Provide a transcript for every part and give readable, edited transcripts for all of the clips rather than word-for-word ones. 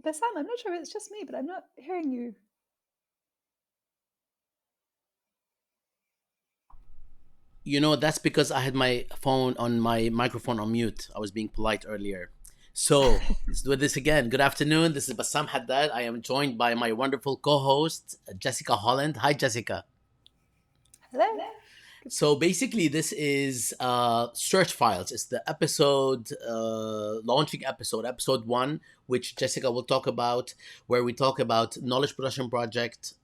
Bassam, I'm not sure if it's just me, but I'm not hearing you. That's because I had my phone on my microphone on mute. I was being polite earlier. So let's do this again. Good afternoon. This is Bassam Haddad. I am joined by my wonderful co-host, Jessica Holland. Hi, Jessica. Hello. So basically, this is search files. It's the episode, launching episode one, which Jessica will talk about, where we talk about knowledge production project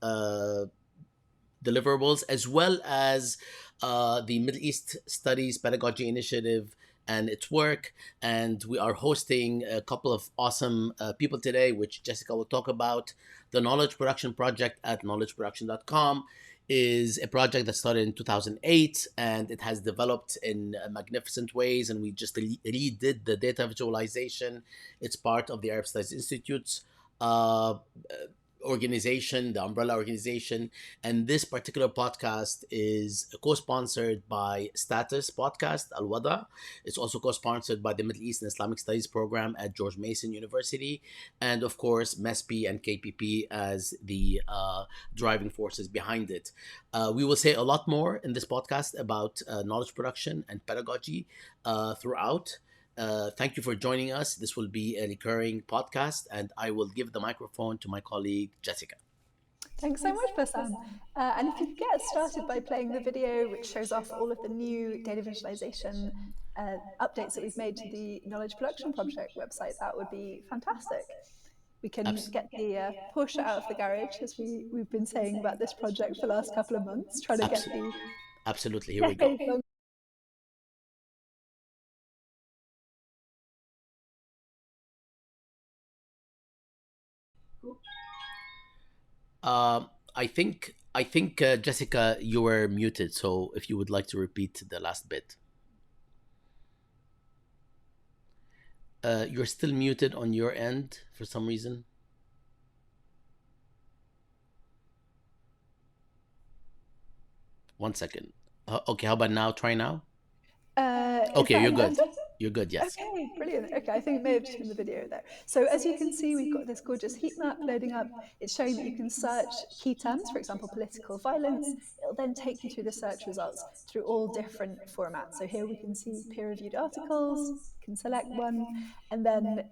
deliverables, as well as the Middle East Studies Pedagogy Initiative and its work. And we are hosting a couple of awesome people today, which Jessica will talk about. The Knowledge Production Project at knowledgeproduction.com is a project that started in 2008, and it has developed in magnificent ways. And we just redid the data visualization. It's part of the Arab Studies Institute's uh, organization, the umbrella organization. And this particular podcast is co-sponsored by Status Podcast, Al Wada. It's also co-sponsored by the Middle East and Islamic Studies program at George Mason University, and of course MESP and KPP as the driving forces behind it. We will say a lot more in this podcast about knowledge production and pedagogy throughout. Thank you for joining us. This will be a recurring podcast, and I will give the microphone to my colleague, Jessica. Thanks so much, Bassam. And if you could get us started by playing the video, which shows off all of the new data visualization updates that we've made to the Knowledge Production Project website, that would be fantastic. We can get the Porsche out of the garage, as we've been saying about this project for the last couple of months, trying to get the Absolutely. Here we go. decades-long. I think Jessica, you were muted. So if you would like to repeat the last bit, you're still muted on your end for some reason. One second. Okay, how about now? Try now. Is Okay, that you're any good. better? You're good. Yes. Okay, brilliant. Okay, I think it may have just been the video there. So as you can see, we've got this gorgeous heat map loading up. It's showing that you can search key terms, for example, political violence. It'll then take you through the search results through all different formats. So here we can see peer-reviewed articles, can select one, and then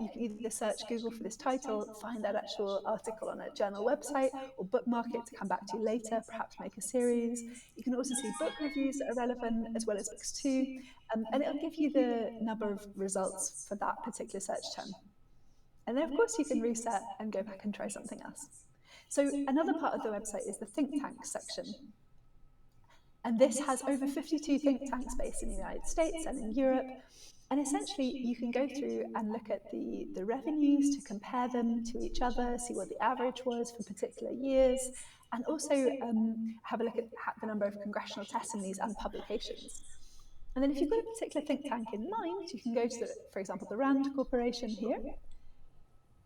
you can either search Google for this title, find that actual article on a journal website, or bookmark it to come back to later, perhaps make a series. You can also see book reviews that are relevant, as well as books too. And it'll give you the number of results for that particular search term. And then, of course, you can reset and go back and try something else. So another part of the website is the think tank section. And this has over 52 think tanks based in the United States and in Europe. And essentially, you can go through and look at the revenues to compare them to each other, see what the average was for particular years, and also have a look at the number of congressional testimonies and publications. And then if you've got a particular think tank in mind, you can go to, for example, the RAND Corporation here,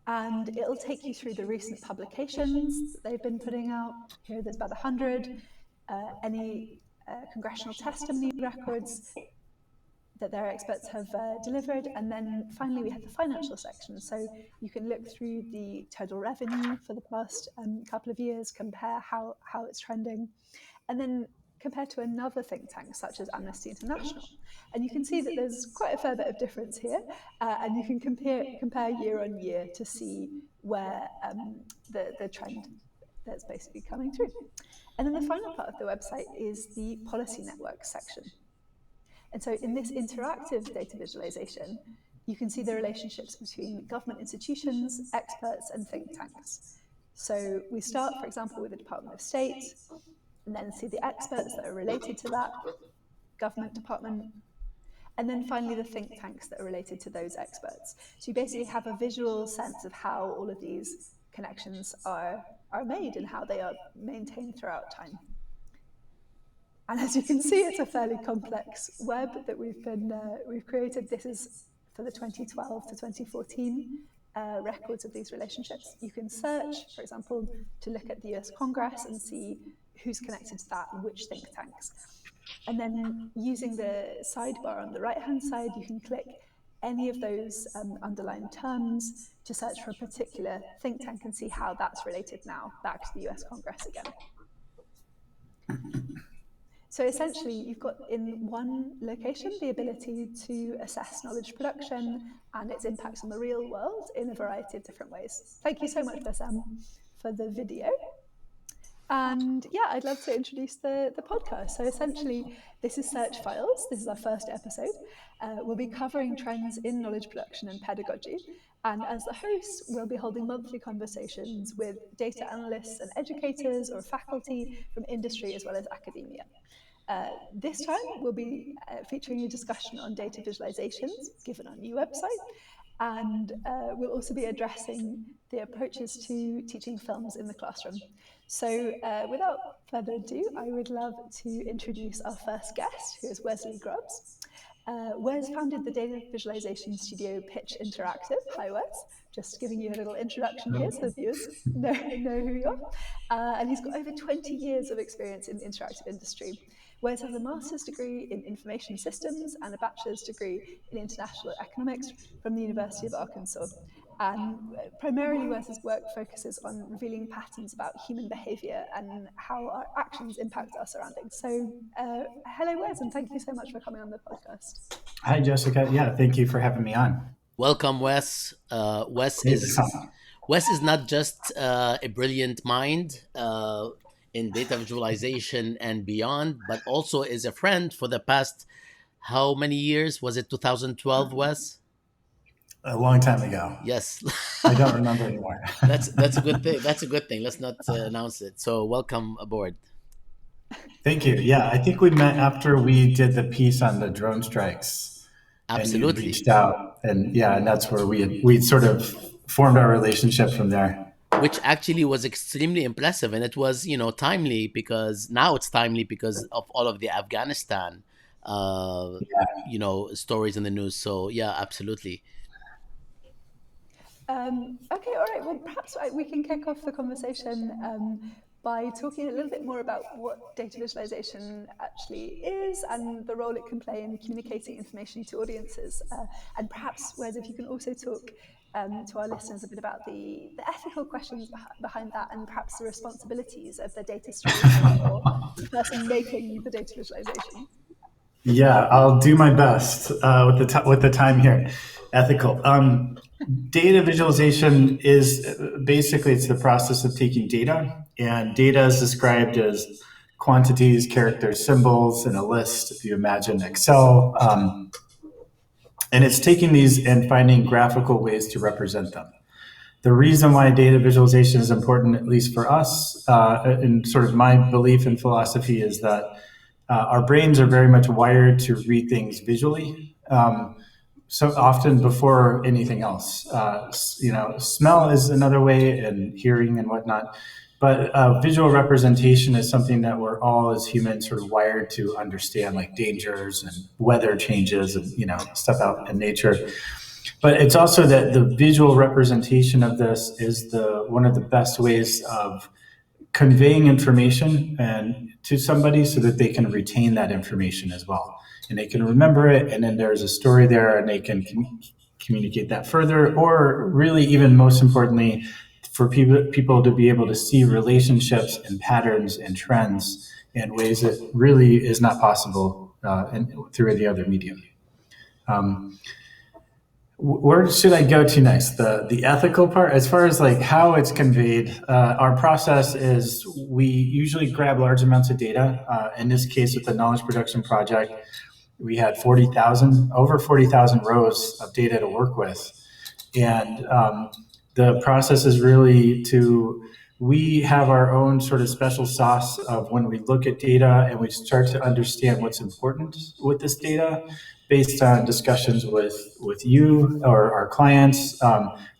and it'll take you through the recent publications that they've been putting out. Here there's about 100, any congressional testimony records that their experts have delivered. And then finally, we have the financial section. So you can look through the total revenue for the past couple of years, compare how it's trending, and then compared to another think tank such as Amnesty International. And you can see that there's quite a fair bit of difference here, and you can compare year on year to see where the trend that's basically coming through. And then the final part of the website is the policy network section. And so in this interactive data visualization, you can see the relationships between government institutions, experts, and think tanks. So we start, for example, with the Department of State, and then see the experts that are related to that government department, and then finally the think tanks that are related to those experts. So you basically have a visual sense of how all of these connections are made and how they are maintained throughout time. And as you can see, it's a fairly complex web that we've created. This is for the 2012 to 2014 records of these relationships. You can search, for example, to look at the US Congress and see who's connected to that and which think tanks. And then using the sidebar on the right-hand side, you can click any of those underlying terms to search for a particular think tank and see how that's related now back to the US Congress again. So essentially, you've got in one location the ability to assess knowledge production and its impacts on the real world in a variety of different ways. Thank you so much, Bassam, for the video. And yeah, I'd love to introduce the podcast. So essentially, this is Search Files. This is our first episode. We'll be covering trends in knowledge production and pedagogy. And as the host, we'll be holding monthly conversations with data analysts and educators or faculty from industry as well as academia. This time, we'll be featuring a discussion on data visualizations, given our new website, and we'll also be addressing the approaches to teaching films in the classroom. So without further ado, I would love to introduce our first guest, who is Wesley Grubbs. Wes founded the data visualization studio Pitch Interactive. Hi, Wes. Just giving you a little introduction here so the viewers know who you are. And he's got over 20 years of experience in the interactive industry. Wes has a master's degree in information systems and a bachelor's degree in international economics from the University of Arkansas. And primarily, Wes's work focuses on revealing patterns about human behavior and how our actions impact our surroundings. So hello, Wes, and thank you so much for coming on the podcast. Hi, Jessica. Yeah, thank you for having me on. Welcome, Wes. Wes is not just a brilliant mind in data visualization and beyond, but also is a friend for the past, how many years? Was it 2012, Wes? A long time ago. Yes. I don't remember anymore. That's a good thing. That's a good thing. Let's not announce it. So welcome aboard. Thank you. Yeah, I think we met after we did the piece on the drone strikes. Absolutely. And you reached out, and that's where we sort of formed our relationship from there. Which actually was extremely impressive, and it was timely because now it's timely because of all of the Afghanistan stories in the news. So yeah, absolutely. Okay, all right. Well, perhaps we can kick off the conversation by talking a little bit more about what data visualization actually is and the role it can play in communicating information to audiences. And perhaps, Wes, if you can also talk to our listeners a bit about the ethical questions behind that and perhaps the responsibilities of the data storyteller or the person making the data visualization. Yeah, I'll do my best with the time here. Ethical. Data visualization is basically it's the process of taking data, and data is described as quantities, characters, symbols, and a list. If you imagine Excel, and it's taking these and finding graphical ways to represent them. The reason why data visualization is important, at least for us, and sort of my belief and philosophy, is that our brains are very much wired to read things visually. So often before anything else, smell is another way, and hearing and whatnot. But visual representation is something that we're all as humans sort of wired to understand, like dangers and weather changes and stuff out in nature. But it's also that the visual representation of this is one of the best ways of conveying information and to somebody so that they can retain that information as well. And they can remember it, and then there's a story there, and they can communicate that further, or really even most importantly, for people to be able to see relationships and patterns and trends in ways that really is not possible through the other medium. Where should I go to next? The ethical part, as far as like how it's conveyed, our process is we usually grab large amounts of data. In this case, with the knowledge production project, we had over 40,000 rows of data to work with. And the process is really we have our own sort of special sauce of when we look at data and we start to understand what's important with this data based on discussions with you or our clients.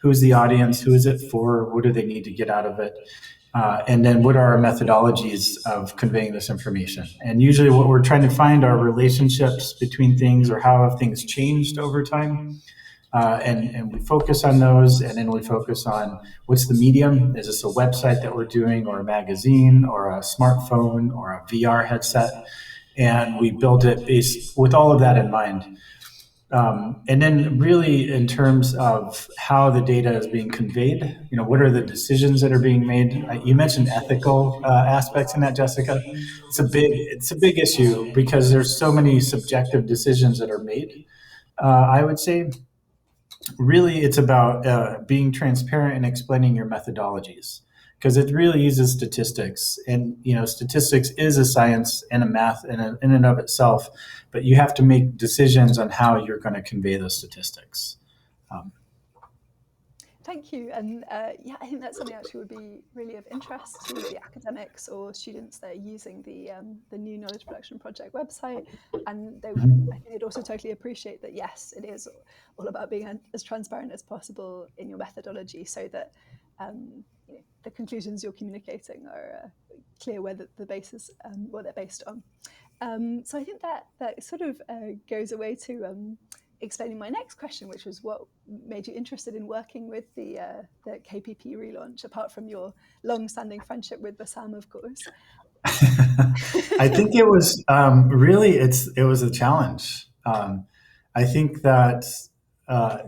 Who's the audience? Who is it for? What do they need to get out of it? And then what are our methodologies of conveying this information? And usually what we're trying to find are relationships between things, or how have things changed over time. And we focus on those, and then we focus on what's the medium. Is this a website that we're doing, or a magazine, or a smartphone, or a VR headset? And we build it with all of that in mind. And then really in terms of how the data is being conveyed, what are the decisions that are being made? You mentioned ethical aspects in that, Jessica. It's a big issue because there's so many subjective decisions that are made. I would say really it's about being transparent and explaining your methodologies, because it really uses statistics, and statistics is a science and a math in and of itself, but you have to make decisions on how you're going to convey those statistics. Thank you. And yeah, I think that's something actually would be really of interest to the academics or students that are using the new Knowledge Production Project website. And I think they'd also totally appreciate that, yes, it is all about being as transparent as possible in your methodology, so that the conclusions you're communicating are clear where the basis, what they're based on. So I think that sort of goes away to explaining my next question, which was what made you interested in working with the KPP relaunch, apart from your long-standing friendship with Bassam, of course. I think it was it was a challenge. I think that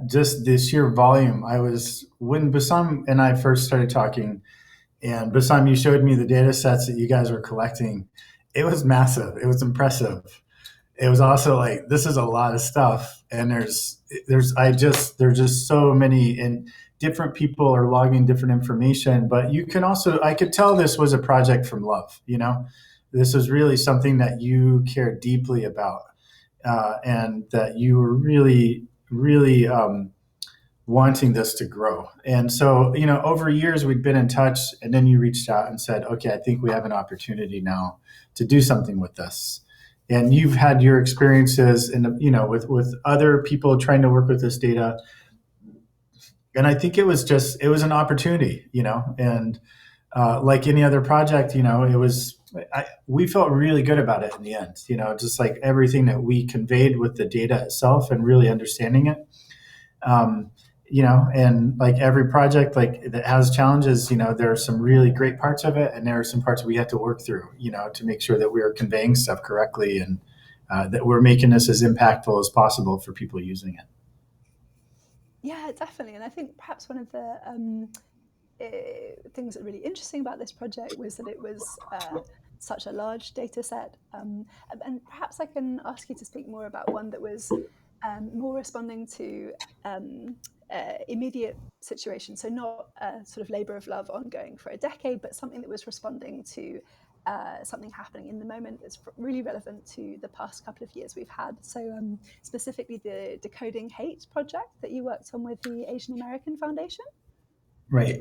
just the sheer volume. When Bassam and I first started talking, and Bassam, you showed me the data sets that you guys were collecting. It was massive. It was impressive. It was also like, this is a lot of stuff, and there's just so many, and different people are logging different information. But I could tell this was a project from love. This was really something that you cared deeply about, and that you were really, really wanting this to grow. And so, over years we'd been in touch, and then you reached out and said, okay, I think we have an opportunity now to do something with this. And you've had your experiences with other people trying to work with this data. And I think it was an opportunity, and like any other project, we felt really good about it in the end, just like everything that we conveyed with the data itself and really understanding it. And like every project that has challenges, there are some really great parts of it, and there are some parts we have to work through, to make sure that we're conveying stuff correctly, and that we're making this as impactful as possible for people using it. Yeah, definitely. And I think perhaps one of the things that are really interesting about this project was that it was such a large data set. And perhaps I can ask you to speak more about one that was more responding to immediate situations. So not a sort of labor of love ongoing for a decade, but something that was responding to something happening in the moment that's really relevant to the past couple of years we've had. So specifically the Decoding Hate project that you worked on with the Asian American Foundation. Right.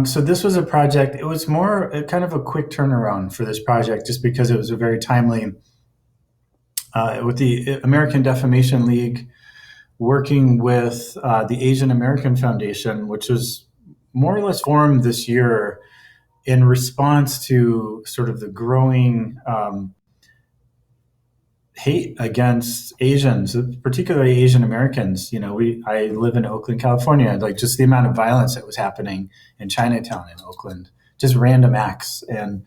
So this was a project, it was more kind of a quick turnaround for this project, just because it was a very timely, with the American Defamation League working with the Asian American Foundation, which was more or less formed this year in response to sort of the growing hate against Asians, particularly Asian Americans. I live in Oakland, California. Like, just the amount of violence that was happening in Chinatown in Oakland, just random acts. And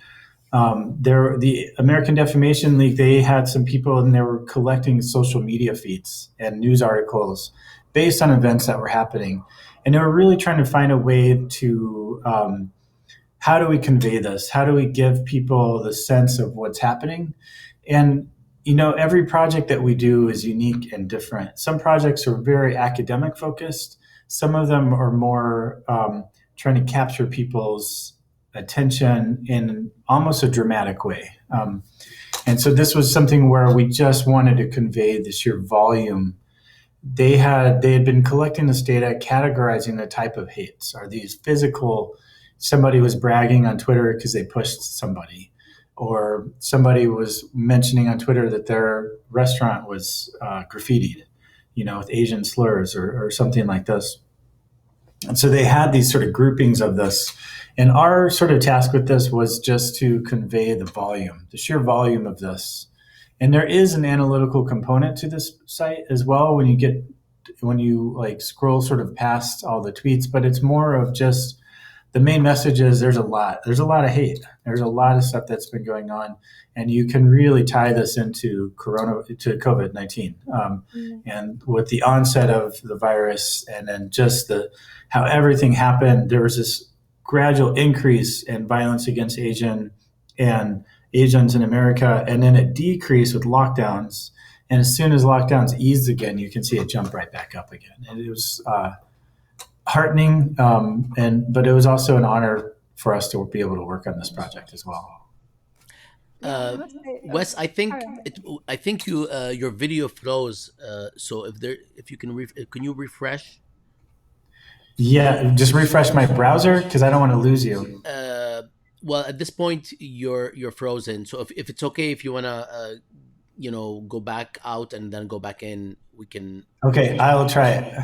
the American Defamation League, they had some people, and they were collecting social media feeds and news articles based on events that were happening. And they were really trying to find a way to, how do we convey this? How do we give people the sense of what's happening? And every project that we do is unique and different. Some projects are very academic focused. Some of them are more trying to capture people's attention in almost a dramatic way. And so this was something where we just wanted to convey the sheer volume. They had been collecting this data, categorizing the type of hates. Are these physical? Somebody was bragging on Twitter because they pushed somebody, or somebody was mentioning on Twitter that their restaurant was graffitied, with Asian slurs or something like this. And so they had these sort of groupings of this. And our sort of task with this was just to convey the sheer volume of this. And there is an analytical component to this site as well when you like scroll sort of past all the tweets, but it's more of just the main message is there's a lot of hate. There's a lot of stuff that's been going on, and you can really tie this into COVID-19. And with the onset of the virus, and then just how everything happened, there was this gradual increase in violence against Asians in America, and then a decrease with lockdowns. And as soon as lockdowns eased again, you can see it jump right back up again. And it was heartening, but it was also an honor for us to be able to work on this project as well. Wes, I think your video froze. So if you can you refresh? Yeah, just refresh my browser because I don't want to lose you. Well, at this point you're frozen. So if it's okay, if you wanna go back out and then go back in, we can. Okay, I'll try it.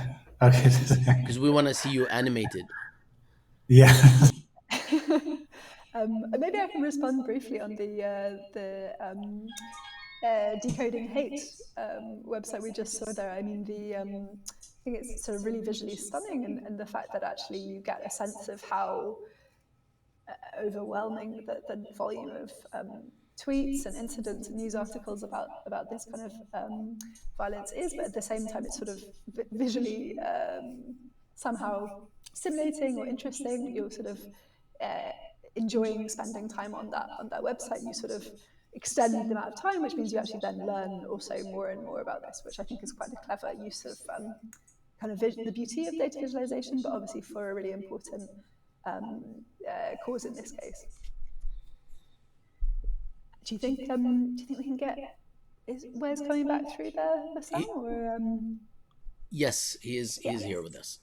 Okay. Because we want to see you animated. Yeah. Maybe I can respond briefly on the Decoding Hate website we just saw there. I mean, I think it's sort of really visually stunning, and the fact that actually you get a sense of how overwhelming the volume of tweets and incidents and news articles about this kind of violence is, but at the same time it's sort of visually somehow stimulating or interesting. You're sort of enjoying spending time on that website. You sort of extend the amount of time, which means you actually then learn also more and more about this, which I think is quite a clever use of kind of the beauty of data visualization, but obviously for a really important cause in this case. Do you think we can get? Is Wes coming back through the sound? Or yes, he is here with us.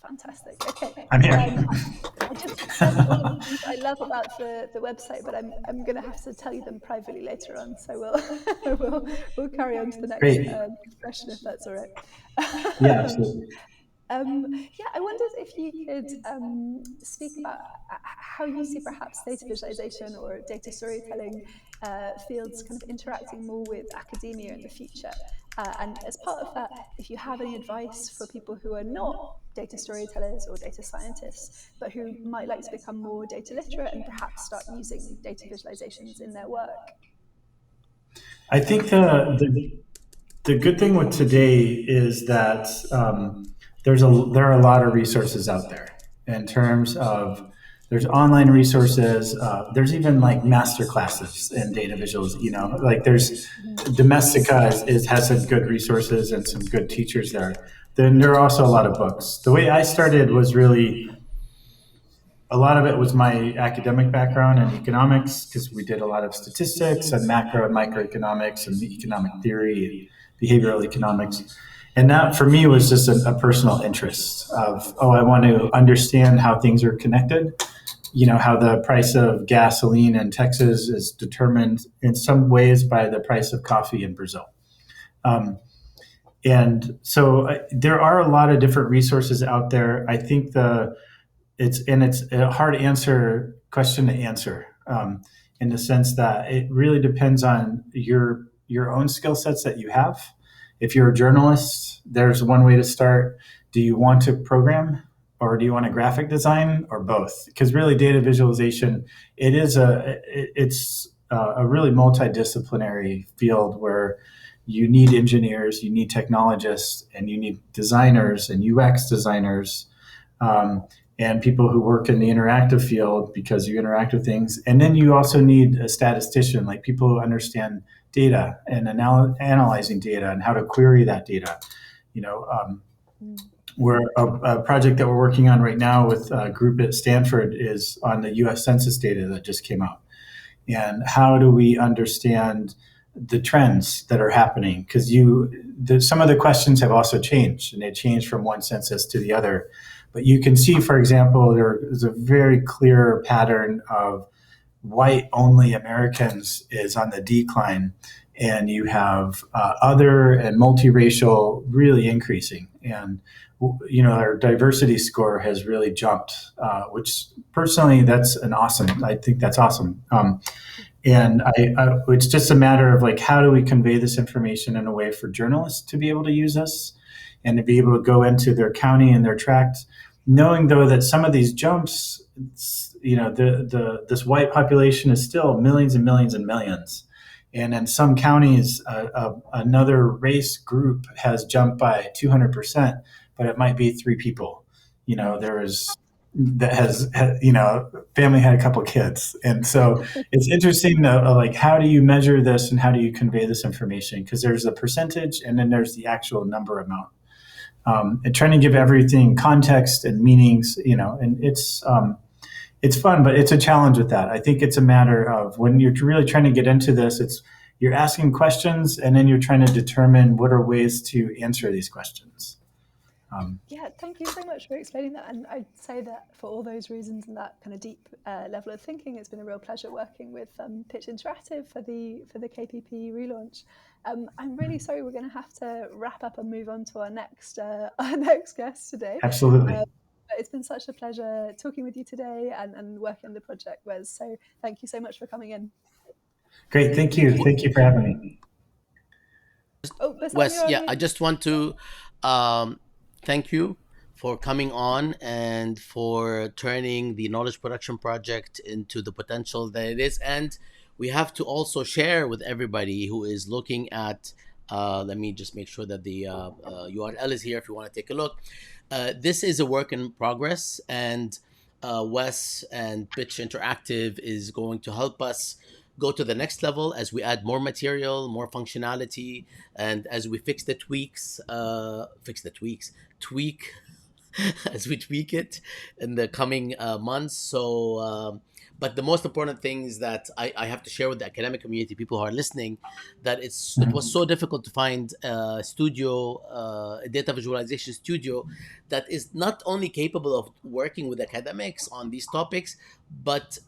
Fantastic. Okay. I'm here. I just said all of the things I love about the website, but I'm going to have to tell you them privately later on. So we'll carry on to the next question if that's all right. Yeah, absolutely. I wondered if you could speak about how you see perhaps data visualization or data storytelling fields kind of interacting more with academia in the future. And as part of that, if you have any advice for people who are not data storytellers or data scientists, but who might like to become more data literate and perhaps start using data visualizations in their work. I think the good thing with today is that there are a lot of resources out there in terms of there's online resources. There's even like master classes in data visuals. Like there's Domestika has some good resources and some good teachers there. Then there are also a lot of books. The way I started was really a lot of it was my academic background in economics, because we did a lot of statistics and macro and microeconomics and economic theory and behavioral economics. And that for me was just a personal interest of, I want to understand how things are connected. How the price of gasoline in Texas is determined in some ways by the price of coffee in Brazil. And so there are a lot of different resources out there. I think it's a hard question to answer in the sense that it really depends on your own skill sets that you have. If you're a journalist, there's one way to start. Do you want to program, or do you want to graphic design, or both? Because really data visualization, it's a really multidisciplinary field where you need engineers, you need technologists, and you need designers and UX designers, and people who work in the interactive field because you interact with things. And then you also need a statistician, like people who understand data and analyzing data and how to query that data. We're a project that we're working on right now with a group at Stanford is on the US Census data that just came out. And how do we understand the trends that are happening? Because some of the questions have also changed, and they changed from one census to the other. But you can see, for example, there is a very clear pattern of white-only Americans is on the decline, and you have other and multiracial really increasing. And our diversity score has really jumped, which personally, I think that's awesome. And it's just a matter of like, how do we convey this information in a way for journalists to be able to use this and to be able to go into their county and their tract knowing though that some of these jumps, this white population is still millions and millions and millions. And in some counties, another race group has jumped by 200%, but it might be three people. There was that has, family had a couple kids. And so it's interesting to, like, how do you measure this and how do you convey this information? Because there's a percentage and then there's the actual number amount. And trying to give everything context and meanings, and it's fun, but it's a challenge with that. I think it's a matter of when you're really trying to get into this, you're asking questions and then you're trying to determine what are ways to answer these questions. Yeah, thank you so much for explaining that. And I'd say that for all those reasons and that kind of deep level of thinking, it's been a real pleasure working with Pitch Interactive for the KPP relaunch. I'm really sorry we're going to have to wrap up and move on to our next guest today. Absolutely. But it's been such a pleasure talking with you today and working on the project, Wes. So thank you so much for coming in. Great, thank you. Thank you for having me. Wes, yeah, I just want to thank you for coming on and for turning the Knowledge Production Project into the potential that it is. And we have to also share with everybody who is looking at, let me just make sure that the URL is here if you want to take a look. This is a work in progress, and Wes and Pitch Interactive is going to help us go to the next level as we add more material, more functionality, and as we tweak as we tweak it in the coming months. So, but the most important thing is that I have to share with the academic community, people who are listening, that it was so difficult to find a studio, a data visualization studio that is not only capable of working with academics on these topics, but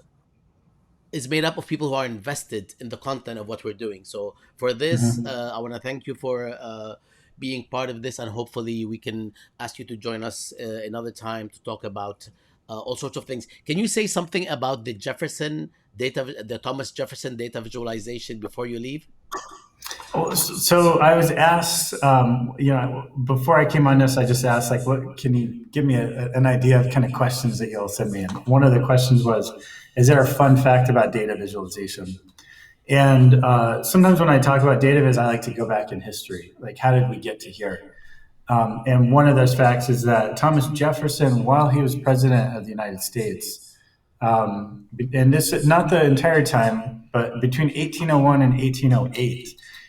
is made up of people who are invested in the content of what we're doing. So for this, I want to thank you for being part of this, and hopefully we can ask you to join us another time to talk about all sorts of things. Can you say something about the Thomas Jefferson data visualization before you leave? So I was asked, before I came on this, I just asked, like, what can you give me an idea of kind of questions that you'll send me? And one of the questions was, is there a fun fact about data visualization? And sometimes when I talk about data viz, I like to go back in history. Like, how did we get to here? And one of those facts is that Thomas Jefferson, while he was president of the United States, and this not the entire time, but between 1801 and 1808,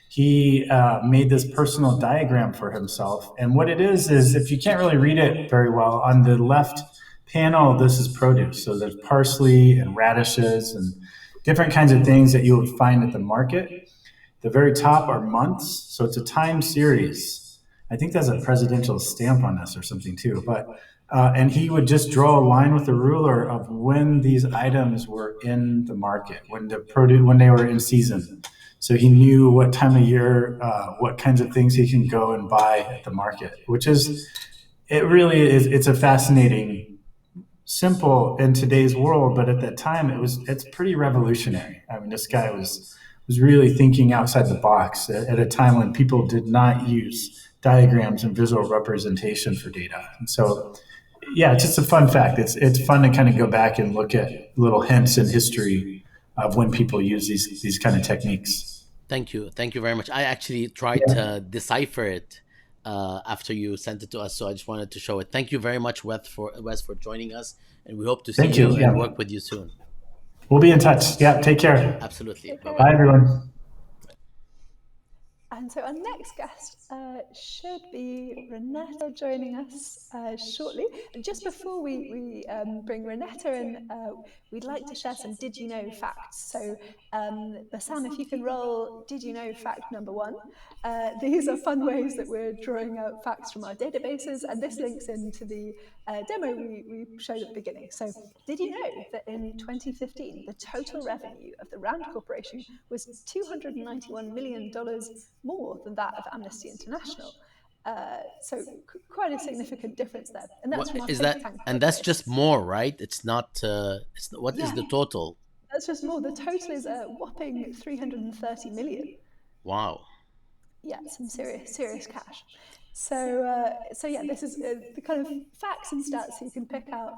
he made this personal diagram for himself. And what it is if you can't really read it very well, on the left panel, this is produce. So there's parsley and radishes and different kinds of things that you would find at the market. The very top are months. So it's a time series. I think there's a presidential stamp on this or something too. But and he would just draw a line with a ruler of when these items were in the market, when they were in season. So he knew what time of year, what kinds of things he can go and buy at the market, it's a fascinating, simple in today's world, but at that time it's pretty revolutionary. I mean, this guy was really thinking outside the box at a time when people did not use diagrams and visual representation for data. And so, yeah, it's just a fun fact. It's fun to kind of go back and look at little hints in history of when people use these kind of techniques. Thank you very much. I actually tried to decipher it after you sent it to us, so I just wanted to show it. Thank you very much, Wes, for joining us, and we hope to see you and work with you soon. We'll be in touch. Yeah, take care. Absolutely. Bye, everyone. And so our next guest should be Renetta joining us shortly. Just before we bring Renetta in, we'd like to share some Did You Know facts. So Bassam, if you can roll Did You Know fact number 1. These are fun ways that we're drawing out facts from our databases, and this links into the demo we showed at the beginning. So did you know that in 2015, the total revenue of the RAND Corporation was $291 million more than that of Amnesty International? So quite a significant difference there. And that's from our think tank. And that's just more, right? It's not, what is the total? That's just more. The total is a whopping 330 million. Wow. Yeah, some serious cash. So yeah, this is the kind of facts and stats you can pick out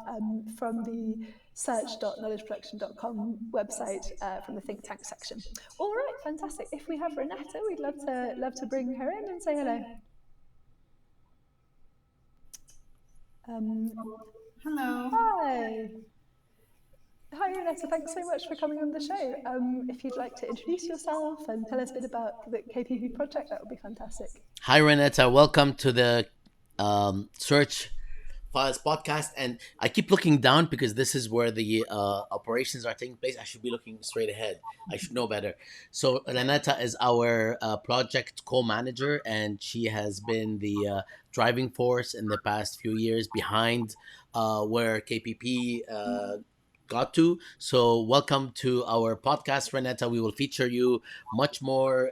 from the search.knowledgeproduction.com website from the think tank section. All right, fantastic. If we have Renata, we'd love to bring her in and say hello. Um, Hello. Hi. Hi, Renata. Thanks so much for coming on the show. If you'd like to introduce yourself and tell us a bit about the KPP project, that would be fantastic. Hi, Renata. Welcome to the Search Files podcast. And I keep looking down because this is where the operations are taking place. I should be looking straight ahead. I should know better. So Renata is our project co-manager, and she has been the driving force in the past few years behind where KPP got to. So welcome to our podcast, Renata. We will feature you much more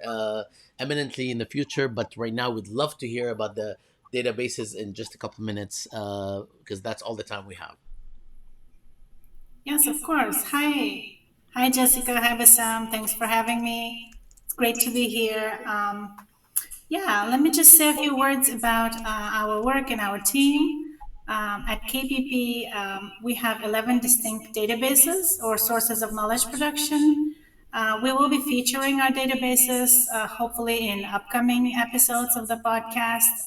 eminently in the future, but right now we'd love to hear about the databases in just a couple minutes because that's all the time we have. Yes, of course. Hi. Hi, Jessica. Hi, Bassam. Thanks for having me. It's great to be here. Yeah, let me just say a few words about our work and our team. At KPP, we have 11 distinct databases or sources of knowledge production. We will be featuring our databases hopefully in upcoming episodes of the podcast,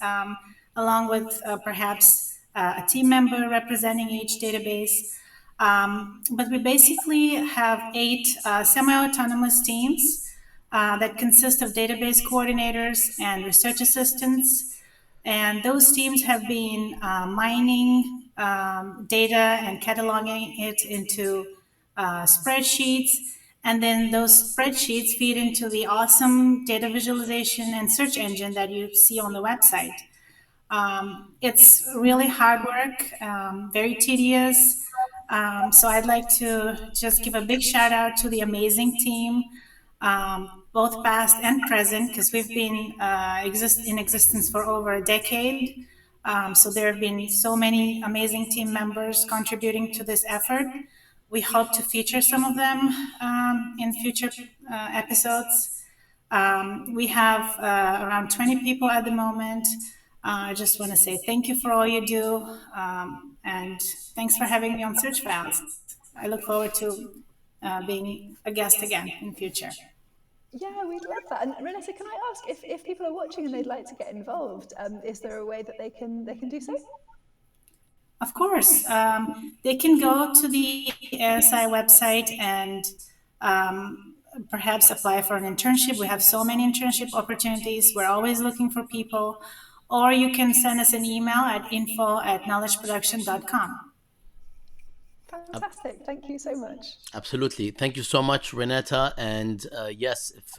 along with perhaps a team member representing each database. But we basically have 8 semi autonomous teams that consist of database coordinators and research assistants. And those teams have been mining data and cataloging it into spreadsheets. And then those spreadsheets feed into the awesome data visualization and search engine that you see on the website. It's really hard work, very tedious. So I'd like to just give a big shout out to the amazing team, both past and present, because we've been in existence for over a decade. So there have been so many amazing team members contributing to this effort. We hope to feature some of them in future episodes. We have around 20 people at the moment. I just want to say thank you for all you do, and thanks for having me on Search Files. I look forward to being a guest again in future. Yeah, we'd love that. And Renata, can I ask if people are watching and they'd like to get involved, is there a way that they can do so? Of course, they can go to the ASI website and perhaps apply for an internship. We have so many internship opportunities. We're always looking for people. Or you can send us an email at info@knowledgeproduction.com. Fantastic. Thank you so much. Absolutely. Thank you so much, Renata. And yes, if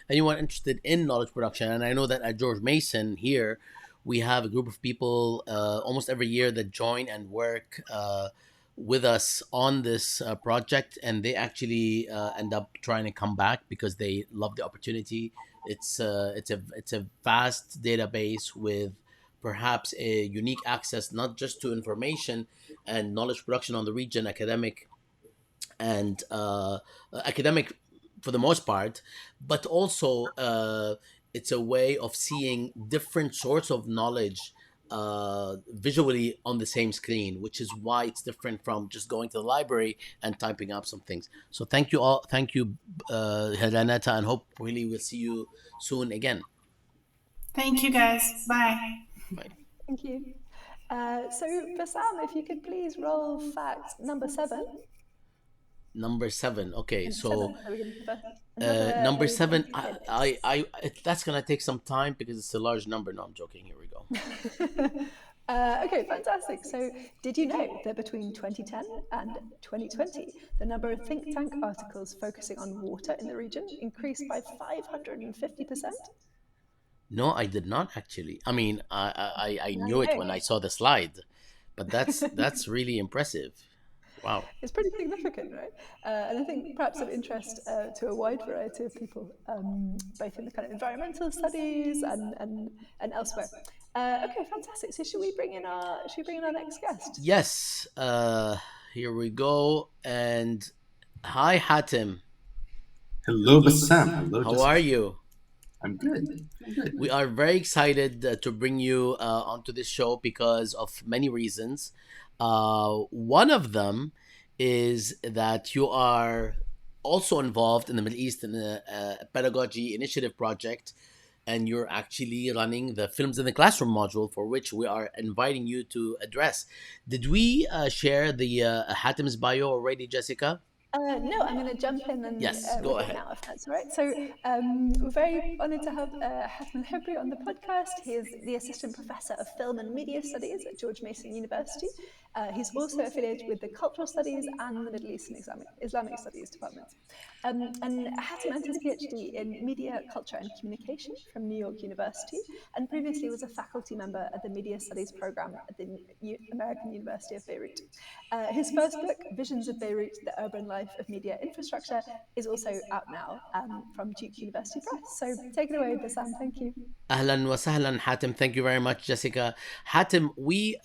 anyone interested in knowledge production, and I know that at George Mason here, we have a group of people almost every year that join and work with us on this project, and they actually end up trying to come back because they love the opportunity. It's a vast database with perhaps a unique access not just to information and knowledge production on the region, and academic for the most part, but also it's a way of seeing different sorts of knowledge visually on the same screen, which is why it's different from just going to the library and typing up some things. So thank you all. Thank you, Renata, and hopefully we'll see you soon again. Thank you, guys. Bye. Bye. Thank you. So, Bassam, if you could please roll fact number 7. Number 7. Okay, so Another number 7. database. That's gonna take some time because it's a large number. No, I'm joking. Here we go. Okay, fantastic. So, did you know that between 2010 and 2020, the number of think tank articles focusing on water in the region increased by 550%? No, I did not actually. I mean, I No, knew it no. when I saw the slide, but that's really impressive. Wow. It's pretty significant, right? And I think perhaps of interest to a wide variety of people, both in the kind of environmental studies and elsewhere. Okay, fantastic. So should we bring in our next guest? Yes. Here we go. And hi, Hatem. Hello, Bassam. Hello, How Jessica. are you? I'm good. I'm good. We are very excited to bring you onto this show because of many reasons. One of them is that you are also involved in the Middle East in a pedagogy initiative project, and you're actually running the Films in the Classroom module, for which we are inviting you to address. Did we share the Hatim's bio already, Jessica? No, I'm going to jump in and Yes, go with it ahead. now, if that's all right. So we're very honoured to have Hatem al-Hibri on the podcast. He is the Assistant Professor of Film and Media Studies at George Mason University. He's also affiliated with the Cultural Studies and the Middle East and Islamic Studies departments. And Hatem earned his PhD in Media, Culture and Communication from New York University, and previously was a faculty member at the Media Studies program at the American University of Beirut. His first book, Visions of Beirut, The Urban Life of Media Infrastructure, is also out now from Duke University Press. So take it away, Bassam. Thank you. Ahlan wa sahlan, Hatem. Thank you very much, Jessica. Hatem, we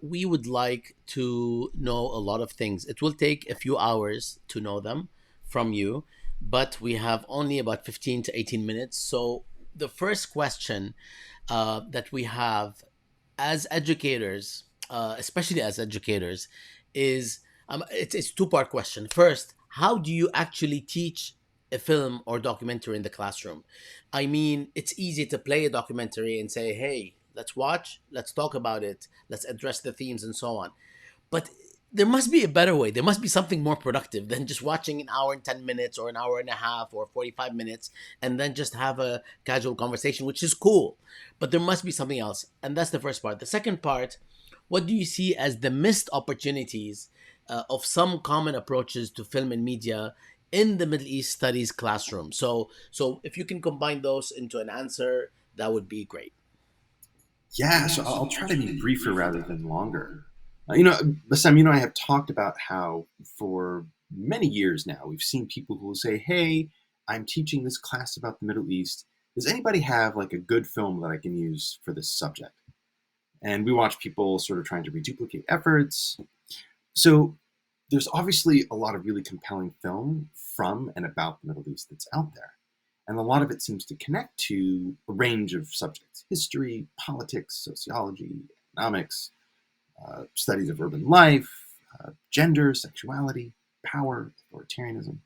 would like to know a lot of things. It will take a few hours to know them from you, but we have only about 15 to 18 minutes. So the first question that we have as educators, especially as educators, is it's a two-part question. First, how do you actually teach a film or documentary in the classroom? I mean, it's easy to play a documentary and say, hey, let's watch, let's talk about it, let's address the themes and so on. But there must be a better way. There must be something more productive than just watching an hour and 10 minutes or an hour and a half or 45 minutes and then just have a casual conversation, which is cool. But there must be something else. And that's the first part. The second part, what do you see as the missed opportunities of some common approaches to film and media in the Middle East studies classroom? So if you can combine those into an answer, that would be great. Yeah, so I'll try to be briefer rather than longer. Bassam, I have talked about how for many years now we've seen people who will say, "Hey, I'm teaching this class about the Middle East. Does anybody have like a good film that I can use for this subject?" And we watch people sort of trying to reduplicate efforts. So there's obviously a lot of really compelling film from and about the Middle East that's out there. And a lot of it seems to connect to a range of subjects: history, politics, sociology, economics, studies of urban life, gender, sexuality, power, authoritarianism.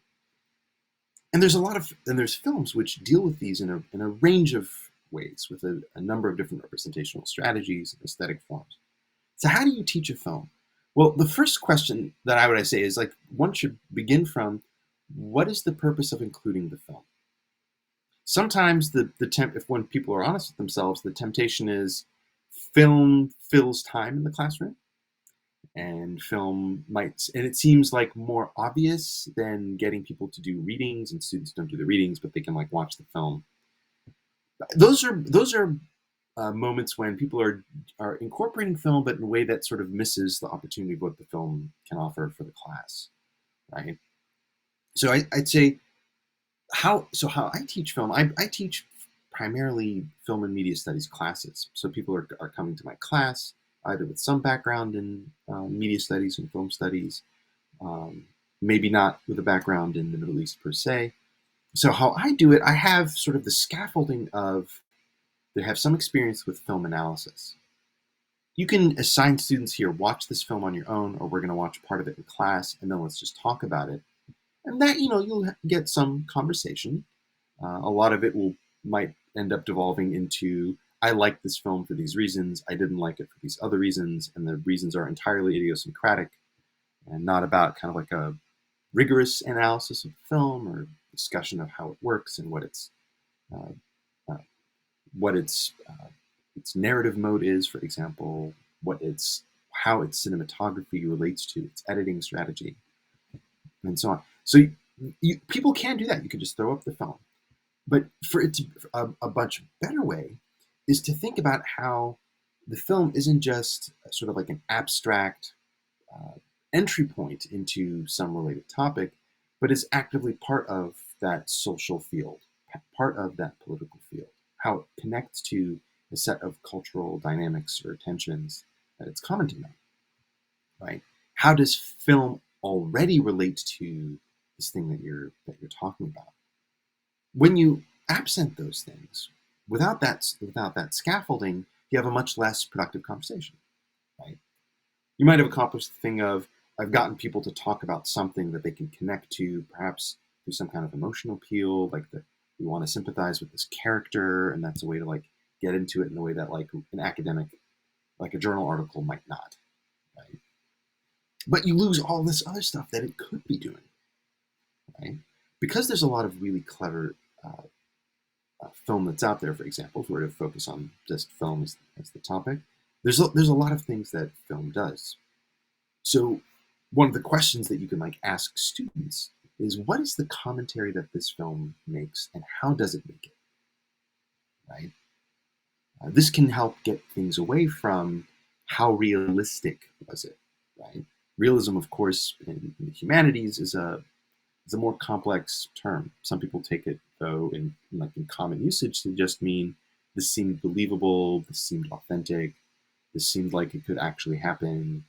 And there's films which deal with these in a range of ways with a number of different representational strategies and aesthetic forms. So how do you teach a film? Well, the first question that I would say is like one should begin from, what is the purpose of including the film? Sometimes if when people are honest with themselves, the temptation is film fills time in the classroom, and it seems like more obvious than getting people to do readings, and students don't do the readings, but they can like watch the film. Those are moments when people are incorporating film, but in a way that sort of misses the opportunity of what the film can offer for the class, right? So I'd say how I teach film. I teach primarily film and media studies classes. So people are coming to my class either with some background in media studies and film studies, maybe not with a background in the Middle East per se. So how I do it, I have sort of the scaffolding of they have some experience with film analysis. You can assign students here, watch this film on your own, or we're going to watch part of it in class, and then let's just talk about it. And that, you'll get some conversation. A lot of it might end up devolving into, I like this film for these reasons, I didn't like it for these other reasons, and the reasons are entirely idiosyncratic and not about kind of like a rigorous analysis of the film or discussion of how it works and what its narrative mode is, for example, how its cinematography relates to its editing strategy, and so on. So people can do that. You can just throw up the film. But for it to a much better way is to think about how the film isn't just sort of like an abstract entry point into some related topic, but is actively part of that social field, part of that political field, how it connects to a set of cultural dynamics or tensions that it's commenting on, right? How does film already relate to this thing that you're talking about? When you absent those things, without that scaffolding, you have a much less productive conversation, right? You might have accomplished the thing of, I've gotten people to talk about something that they can connect to, perhaps through some kind of emotional appeal, like we want to sympathize with this character, and that's a way to like get into it in a way that like an academic, like a journal article might not, right? But you lose all this other stuff that it could be doing, right? Because there's a lot of really clever film that's out there, for example, if we were to focus on just film as the topic, there's a lot of things that film does. So one of the questions that you can like ask students is, what is the commentary that this film makes, and how does it make it, right? This can help get things away from how realistic was it, right? Realism, of course, in the humanities is a more complex term. Some people take it, though, in common usage to just mean this seemed believable, this seemed authentic, this seemed like it could actually happen,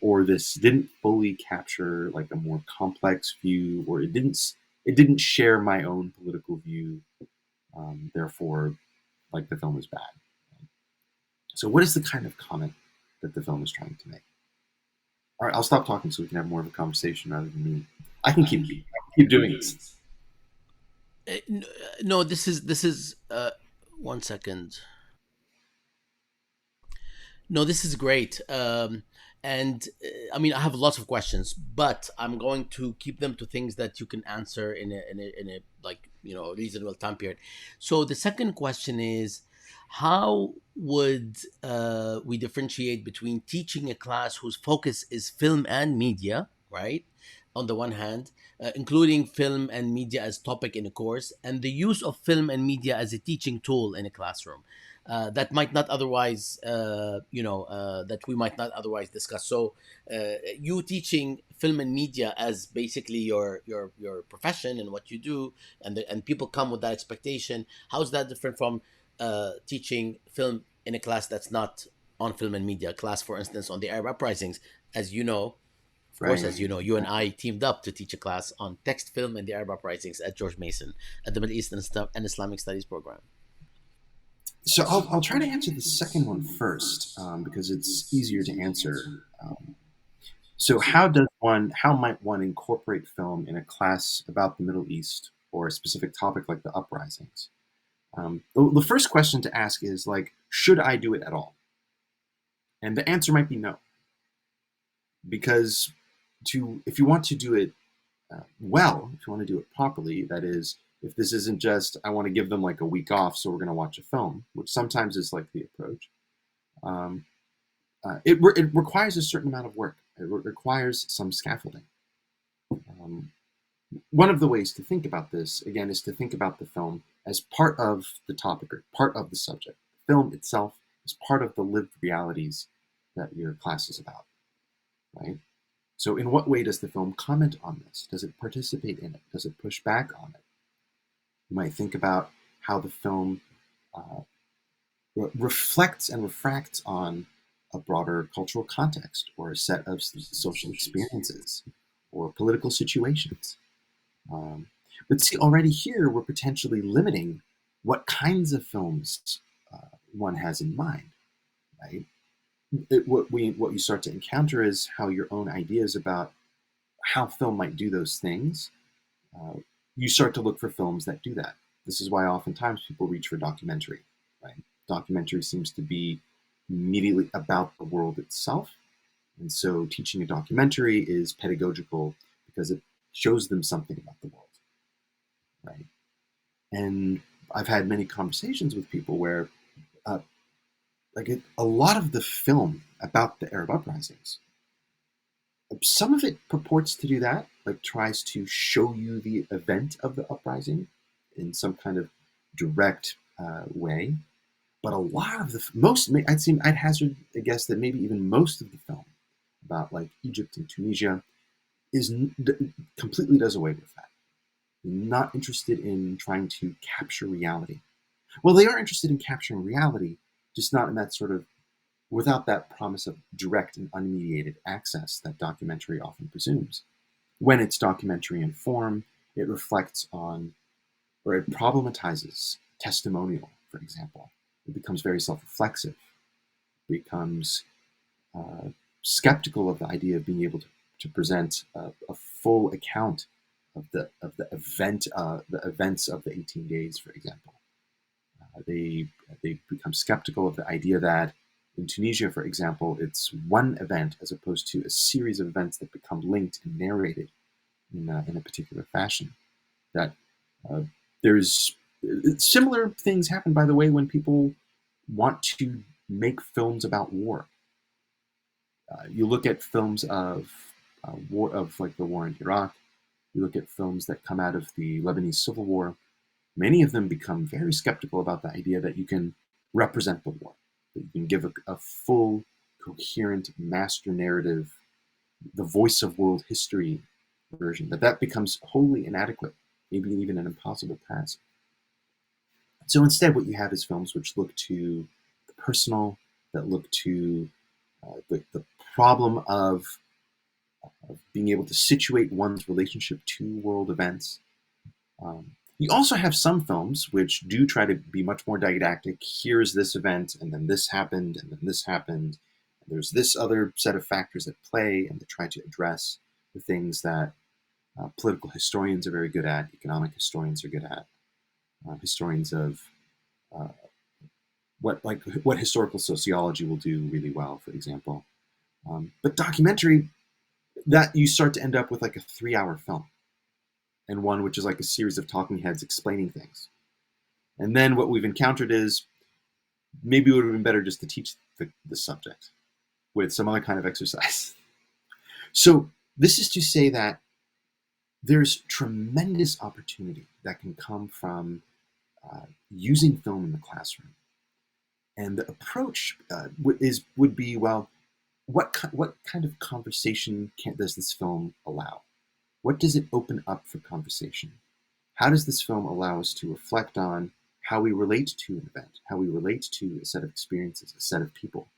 or this didn't fully capture like a more complex view, or it didn't share my own political view, therefore, like the film is bad. So, what is the kind of comment that the film is trying to make? All right, I'll stop talking so we can have more of a conversation rather than me. I can keep doing this. No, this is 1 second. No, this is great. And I mean, I have lots of questions, but I'm going to keep them to things that you can answer in a like, reasonable time period. So the second question is, how would we differentiate between teaching a class whose focus is film and media, right? On the one hand, including film and media as topic in a course, and the use of film and media as a teaching tool in a classroom that might not otherwise, that we might not otherwise discuss. So, you teaching film and media as basically your profession and what you do, and people come with that expectation. How is that different from teaching film in a class that's not on film and media? A class, for instance, on the Arab uprisings, as you know. Of course, as you know, you and I teamed up to teach a class on text film and the Arab uprisings at George Mason at the Middle East and Islamic Studies program. So I'll try to answer the second one first, because it's easier to answer. So how might one incorporate film in a class about the Middle East or a specific topic like the uprisings? The first question to ask is like, should I do it at all? And the answer might be no, because if you want to do it well, if you want to do it properly, that is, if this isn't just, I want to give them like a week off, so we're going to watch a film, which sometimes is like the approach, it requires a certain amount of work. It requires some scaffolding. One of the ways to think about this, again, is to think about the film as part of the topic or part of the subject. The film itself is part of the lived realities that your class is about, right? So in what way does the film comment on this? Does it participate in it? Does it push back on it? You might think about how the film reflects and refracts on a broader cultural context or a set of social experiences or political situations. But see, already here, we're potentially limiting what kinds of films one has in mind, right? What you start to encounter is how your own ideas about how film might do those things, you start to look for films that do that. This is why oftentimes people reach for documentary, right? Documentary seems to be immediately about the world itself. And so teaching a documentary is pedagogical because it shows them something about the world, right? And I've had many conversations with people where a lot of the film about the Arab uprisings, some of it purports to do that, like tries to show you the event of the uprising in some kind of direct way. But a lot of I'd hazard a guess that maybe even most of the film about like Egypt and Tunisia completely does away with that. Not interested in trying to capture reality. Well, they are interested in capturing reality, just not in that sort of, without that promise of direct and unmediated access that documentary often presumes. When it's documentary in form, it reflects on or it problematizes testimonial, for example. It becomes very self-reflexive, becomes skeptical of the idea of being able to present a full account of the events of the 18 days, for example. They become skeptical of the idea that in Tunisia, for example, it's one event as opposed to a series of events that become linked and narrated in a particular fashion. That there's similar things happen, by the way, when people want to make films about war. You look at films of war, of like the war in Iraq. You look at films that come out of the Lebanese Civil War. Many of them become very skeptical about the idea that you can represent the war, that you can give a full, coherent master narrative, the voice of world history version, that becomes wholly inadequate, maybe even an impossible task. So instead, what you have is films which look to the personal, that look to the problem of being able to situate one's relationship to world events. You also have some films which do try to be much more didactic. Here's this event, and then this happened, and then this happened. And there's this other set of factors at play, and they try to address the things that political historians are very good at, economic historians are good at, historians of what historical sociology will do really well, for example. But documentary, that you start to end up with like a 3-hour film, and one which is like a series of talking heads explaining things. And then what we've encountered is maybe it would have been better just to teach the subject with some other kind of exercise. So this is to say that there's tremendous opportunity that can come from using film in the classroom. And the approach would be, well, what kind of conversation does this film allow? What does it open up for conversation? How does this film allow us to reflect on how we relate to an event, how we relate to a set of experiences, a set of people?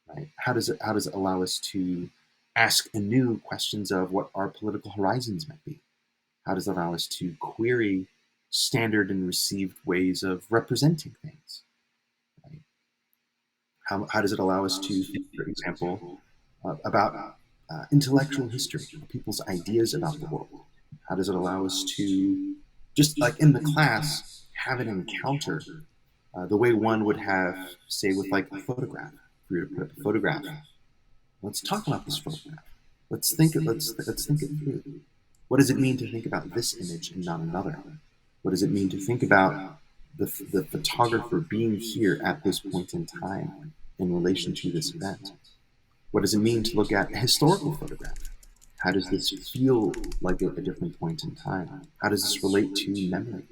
Right? How does it allow us to ask anew questions of what our political horizons might be? How does it allow us to query standard and received ways of representing things? Right? How does it allow us to think, for example, about intellectual history, people's ideas about the world? How does it allow us to, just like in the class, have an encounter the way one would have, say, with like a photograph? If we were to put up a photograph, let's talk about this photograph. Let's think it through. What does it mean to think about this image and not another? What does it mean to think about the photographer being here at this point in time in relation to this event? What does it mean to look at a historical photograph? How does this feel like at a different point in time? How does this relate to memory?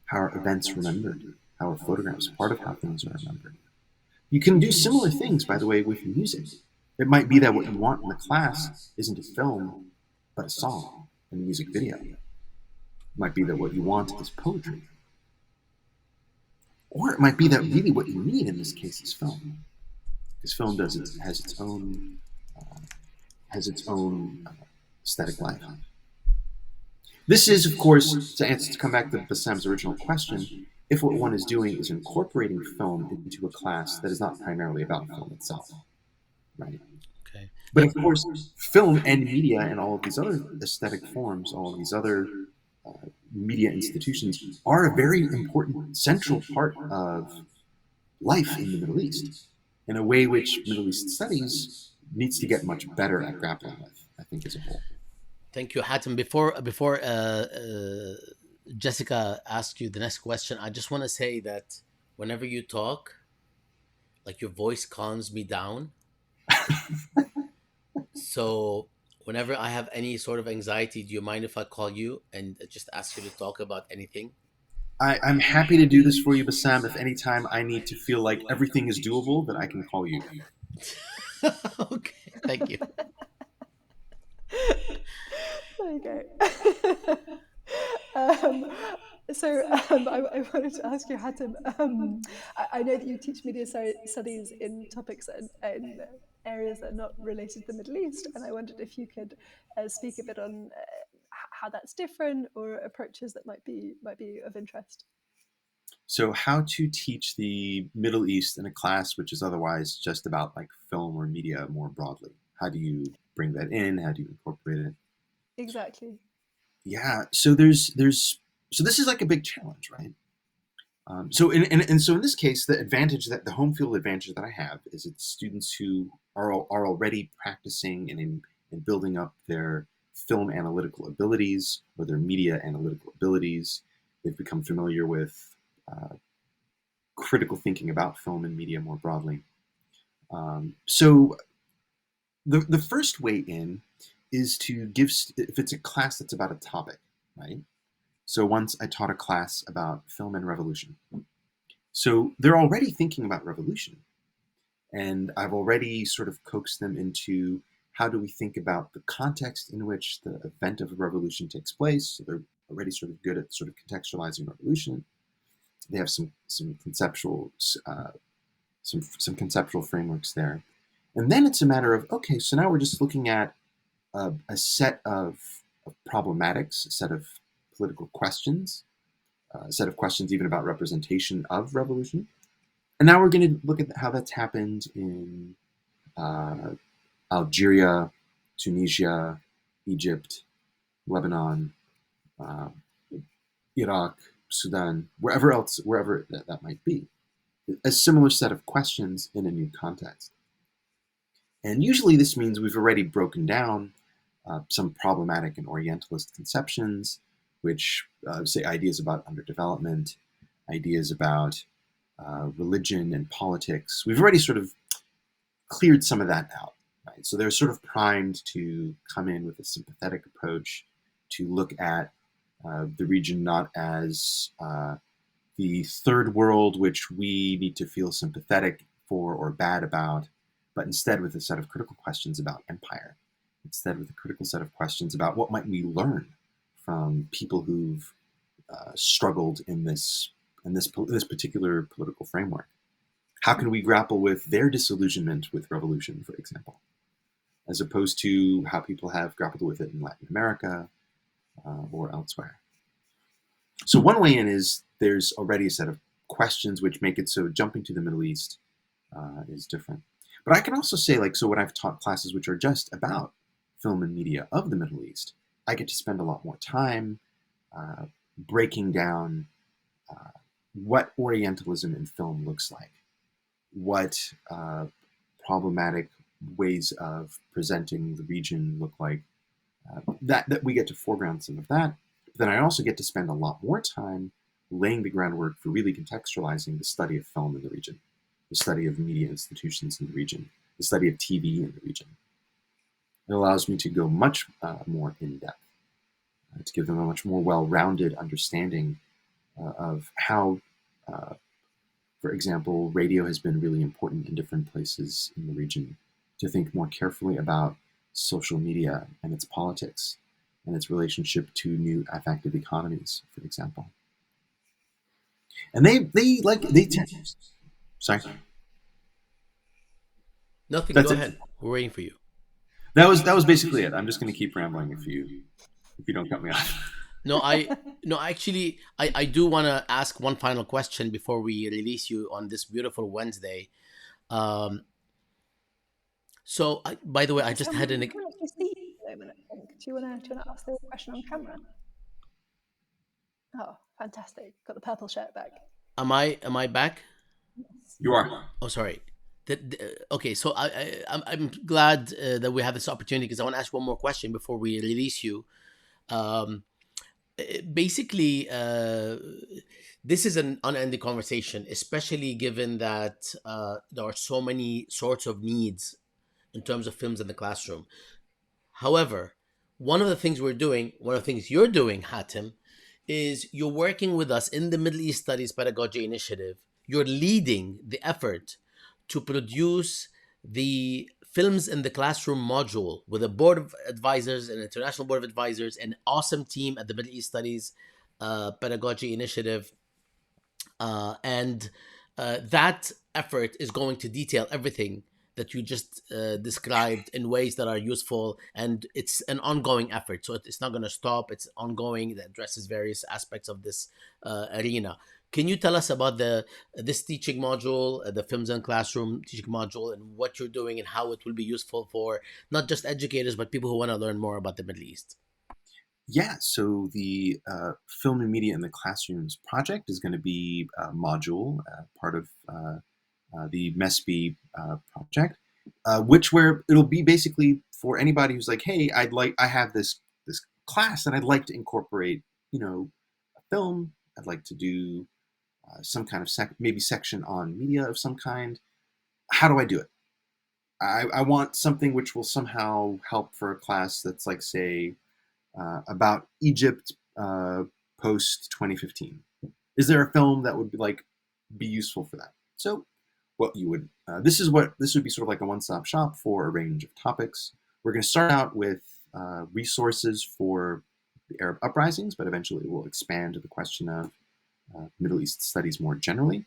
How are events remembered? How are photographs part of how things are remembered? You can do similar things, by the way, with music. It might be that what you want in the class isn't a film, but a song and a music video. It might be that what you want is poetry. Or it might be that really what you need in this case is film. Because film has its own aesthetic life. This is, of course, to come back to Bassam's original question, if what one is doing is incorporating film into a class that is not primarily about film itself, right? Okay. But of course, film and media and all of these other aesthetic forms, all of these other media institutions are a very important central part of life in the Middle East, in a way which Middle East studies needs to get much better at grappling with, I think, as a whole. Thank you, Hatem. Before Jessica asks you the next question, I just want to say that whenever you talk, like your voice calms me down. So whenever I have any sort of anxiety, do you mind if I call you and just ask you to talk about anything? I'm happy to do this for you, Bassam. If any time I need to feel like everything is doable, then I can call you. Okay, thank you. There you go. I wanted to ask you, Hatem, I know that you teach media studies in topics and areas that are not related to the Middle East, and I wondered if you could speak a bit on how that's different, or approaches that might be of interest. So how to teach the Middle East in a class which is otherwise just about like film or media more broadly? How do you bring that in? How do you incorporate it? Exactly. Yeah. So there's so this is like a big challenge, right? So in this case, the home field advantage that I have is it's students who are already practicing and building up their film analytical abilities or their media analytical abilities. They've become familiar with critical thinking about film and media more broadly. So the first way in is to give, if it's a class that's about a topic, right? So once I taught a class about film and revolution. So they're already thinking about revolution. And I've already sort of coaxed them into how do we think about the context in which the event of a revolution takes place. So they're already sort of good at sort of contextualizing revolution. They have some conceptual some conceptual frameworks there. And then it's a matter of, okay, so now we're just looking at a set of problematics, a set of political questions, a set of questions even about representation of revolution. And now we're going to look at how that's happened in Algeria, Tunisia, Egypt, Lebanon, uh, Iraq, Sudan, wherever that might be. A similar set of questions in a new context. And usually this means we've already broken down some problematic and Orientalist conceptions, which say ideas about underdevelopment, ideas about religion and politics. We've already sort of cleared some of that out, right? So they're sort of primed to come in with a sympathetic approach, to look at the region not as the third world, which we need to feel sympathetic for or bad about, but instead with a set of critical questions about empire, instead with a critical set of questions about what might we learn from people who've struggled in this particular political framework. How can we grapple with their disillusionment with revolution, for example, as opposed to how people have grappled with it in Latin America or elsewhere? So one way in is there's already a set of questions which make it so jumping to the Middle East is different. But I can also say, like, so when I've taught classes which are just about film and media of the Middle East, I get to spend a lot more time breaking down what Orientalism in film looks like, what problematic ways of presenting the region look like, that we get to foreground some of that. But then I also get to spend a lot more time laying the groundwork for really contextualizing the study of film in the region, the study of media institutions in the region, the study of TV in the region. It allows me to go much more in depth, to give them a much more well-rounded understanding of how, for example, radio has been really important in different places in the region, to think more carefully about social media and its politics and its relationship to new affective economies, for example. And they tend. Sorry. Nothing. That's Go it. ahead. We're waiting for you. That was basically it. I'm just going to keep rambling if you don't cut me off. No, actually, I do want to ask one final question before we release you on this beautiful Wednesday. So, by the way, I just had an. Do you want to ask the question on camera? Oh, fantastic! Got the purple shirt back. Am I back? You are. Oh, sorry. Okay, so I'm glad that we have this opportunity, because I want to ask one more question before we release you. Basically, this is an unending conversation, especially given that there are so many sorts of needs in terms of films in the classroom. However, one of the things you're doing, Hatem, is you're working with us in the Middle East Studies Pedagogy Initiative. You're leading the effort to produce the Films in the Classroom module with a board of advisors, an international board of advisors, an awesome team at the Middle East Studies Pedagogy Initiative. And that effort is going to detail everything that you just described in ways that are useful, and it's an ongoing effort, so it's not going to stop. It's ongoing, that addresses various aspects of this arena. Can you tell us about the this teaching module, the films and classroom teaching module, and what you're doing and how it will be useful for not just educators but people who want to learn more about the Middle East? Yeah, so the Film and Media in the Classrooms project is going to be a module, part of the MESPI project, which where it'll be basically for anybody who's like, hey, I have this class and I'd like to incorporate, a film. I'd like to do some kind of maybe section on media of some kind. How do I do it? I want something which will somehow help for a class that's like, say, about Egypt post 2015. Is there a film that would be useful for that? So, what you would this would be sort of like a one-stop shop for a range of topics. We're going to start out with resources for the Arab uprisings, but eventually we'll expand to the question of Middle East studies more generally.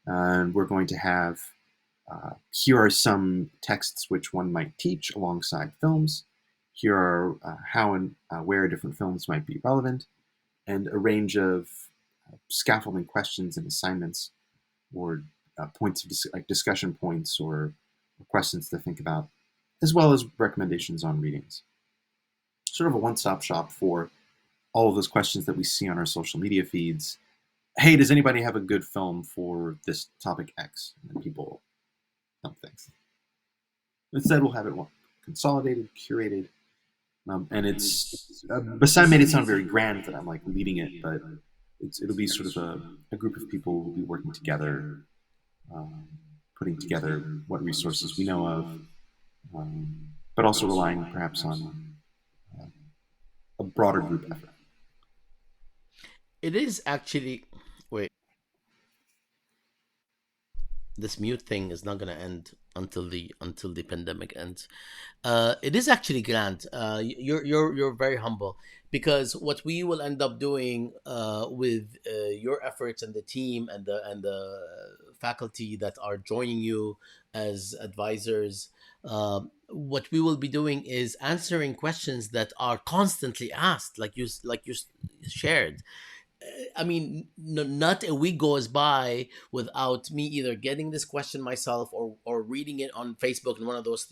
And we're going to have here are some texts which one might teach alongside films. Here are how and where different films might be relevant, and a range of scaffolding questions and assignments, or points of discussion points or questions to think about, as well as recommendations on readings. Sort of a one-stop shop for all of those questions that we see on our social media feeds. Hey, does anybody have a good film for this topic X? And then people dump things. Instead, we'll have it consolidated, curated, and it's Bassam made it sound very grand that I'm like leading it, but it'll be sort of a group of people who will be working together, putting together what resources we know of, but also relying perhaps on a broader group effort. It is actually, wait, this mute thing is not going to end until the pandemic ends. It is actually grand. You're very humble, because what we will end up doing with your efforts and the team and the faculty that are joining you as advisors, what we will be doing is answering questions that are constantly asked, like you shared. I mean, not a week goes by without me either getting this question myself, or reading it on Facebook in one of those,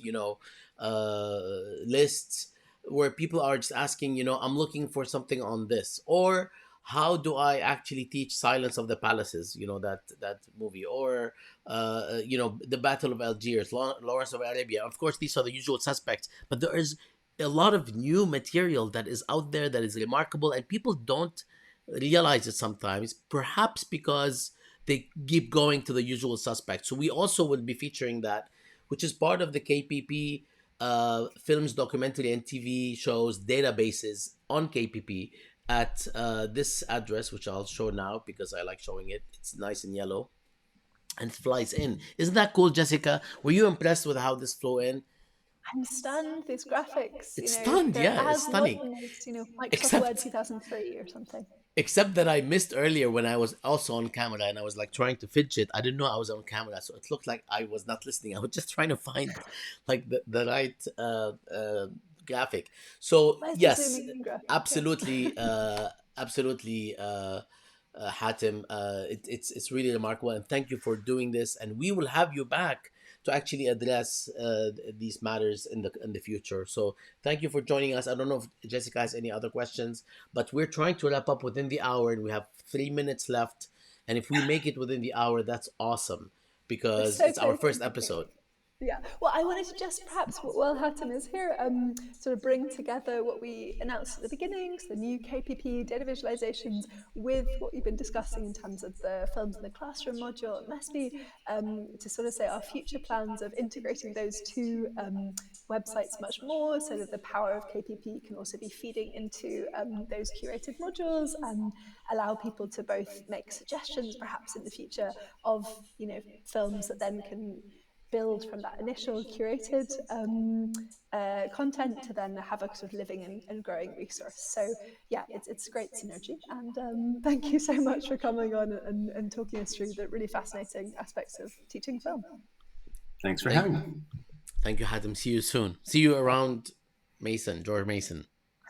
lists where people are just asking, I'm looking for something on this, or how do I actually teach Silence of the Palaces, that movie, or the Battle of Algiers, Lawrence of Arabia. Of course, these are the usual suspects, but there is a lot of new material that is out there that is remarkable, and people don't realize it sometimes, perhaps because they keep going to the usual suspects. So we also will be featuring that, which is part of the KPP films, documentary, and TV shows databases on KPP at this address, which I'll show now because I like showing it. It's nice and yellow and it flies in. Isn't that cool, Jessica? Were you impressed with how this flew in? I'm stunned. These graphics, It's stunned, they're yeah, it's as stunning. modern as, Microsoft Word Except 2003 or something. Except that I missed earlier when I was also on camera and I was like trying to fidget. I didn't know I was on camera, so it looked like I was not listening. I was just trying to find like the right graphic. So Where's the yes, zooming in graphic? absolutely, absolutely, Hatim. It's really remarkable, and thank you for doing this. And we will have you back to actually address these matters in the future. So thank you for joining us. I don't know if Jessica has any other questions, but we're trying to wrap up within the hour, and we have 3 minutes left. And if we make it within the hour, that's awesome, We're because so it's our close to first making it. episode. Yeah, well, I wanted to just perhaps, while Hatem is here, sort of bring together what we announced at the beginning, so the new KPP data visualizations, with what we've been discussing in terms of the films in the classroom module at MESPI, to sort of say our future plans of integrating those two websites much more, so that the power of KPP can also be feeding into those curated modules, and allow people to both make suggestions, perhaps in the future, of films that then can build from that initial curated content to then have a sort of living and growing resource. So yeah, it's great synergy, and thank you so much for coming on and talking us through the really fascinating aspects of teaching film. Thanks for Thank, having me. thank you, Hatem. See you soon. See you around George Mason.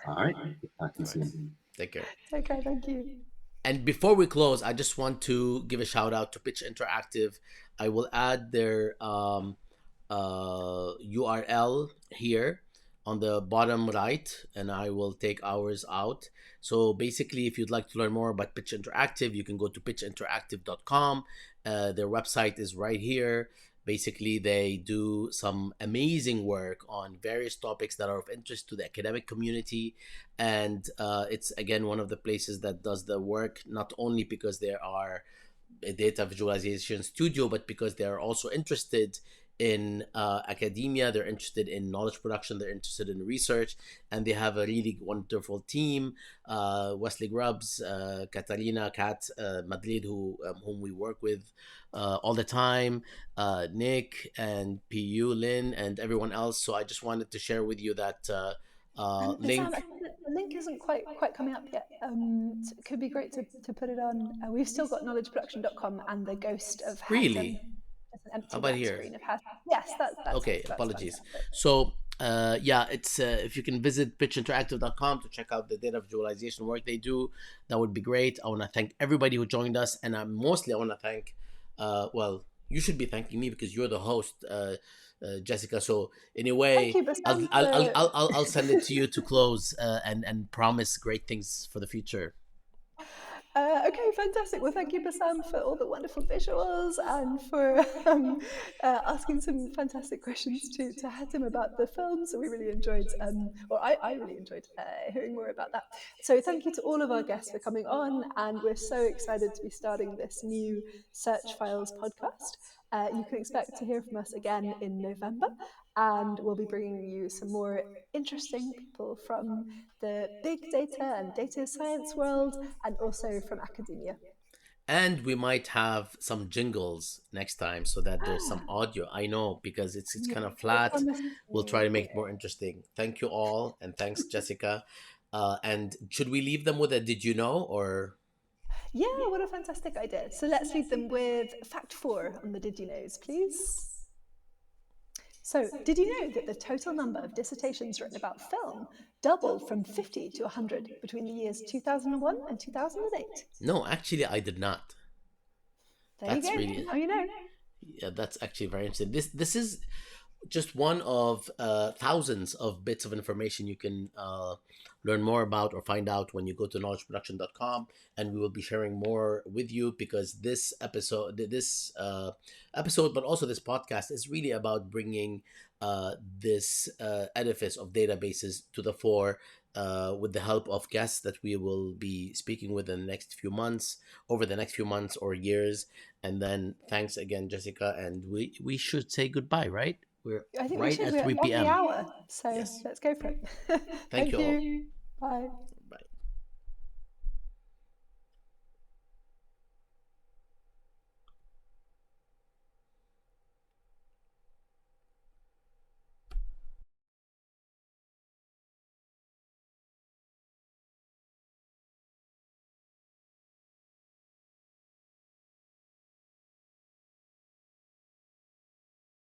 All right. Talk to you All right. soon. Take care. Okay, thank you. And before we close, I just want to give a shout out to Pitch Interactive. I will add their URL here on the bottom right, and I will take ours out. So basically, if you'd like to learn more about Pitch Interactive, you can go to pitchinteractive.com. Their website is right here. Basically, they do some amazing work on various topics that are of interest to the academic community. And it's, again, one of the places that does the work, not only because they are a data visualization studio, but because they are also interested in academia, they're interested in knowledge production, they're interested in research, and they have a really wonderful team. Wesley Grubbs, Katarina, Kat, Madrid, whom we work with all the time, Nick and PU, Lynn, and everyone else. So I just wanted to share with you that Sam, I link. think that the link isn't quite coming up yet. So it could be great to put it on. We've still got knowledgeproduction.com and the ghost of Hatem. Really? Just an How empty about blank here? screen of Hatem. Yes, Okay, that's apologies. fantastic. So, yeah, it's if you can visit pitchinteractive.com to check out the data visualization work they do, that would be great. I want to thank everybody who joined us, and mostly I want to thank, well, you should be thanking me because you're the host, Jessica. So, in a Thank way, you, Bassam, for I'll send it to you to close and promise great things for the future. Okay, fantastic. Well, thank you, Bassam, for all the wonderful visuals and for asking some fantastic questions to Hatem about the film. So we really enjoyed, or I really enjoyed hearing more about that. So thank you to all of our guests for coming on, and we're so excited to be starting this new Search Files podcast. You can expect to hear from us again in November, and we'll be bringing you some more interesting people from the big data and data science world, and also from academia. And we might have some jingles next time so that there's some Ah, audio. I know because it's you kind of I flat. promise We'll try to you. make it more interesting. Thank you all, and thanks, Jessica. And should we leave them with a did you know or? Yeah, what a fantastic idea. So let's leave them with fact 4 on the did you knows, please. So, did you know that the total number of dissertations written about film doubled from 50 to 100 between the years 2001 and 2008? No, actually, I did not. There you That's go. really, Now you know. yeah, that's actually very interesting. This is just one of thousands of bits of information you can learn more about or find out when you go to knowledgeproduction.com, and we will be sharing more with you because this episode, but also this podcast, is really about bringing this edifice of databases to the fore, with the help of guests that we will be speaking with in the next few months, over the next few months or years. And then thanks again, Jessica, and we should say goodbye, right? We're I think we right should. at We're 3 on the p.m. hour, so Yes. let's go for it. Thank Thank you all. you. Bye.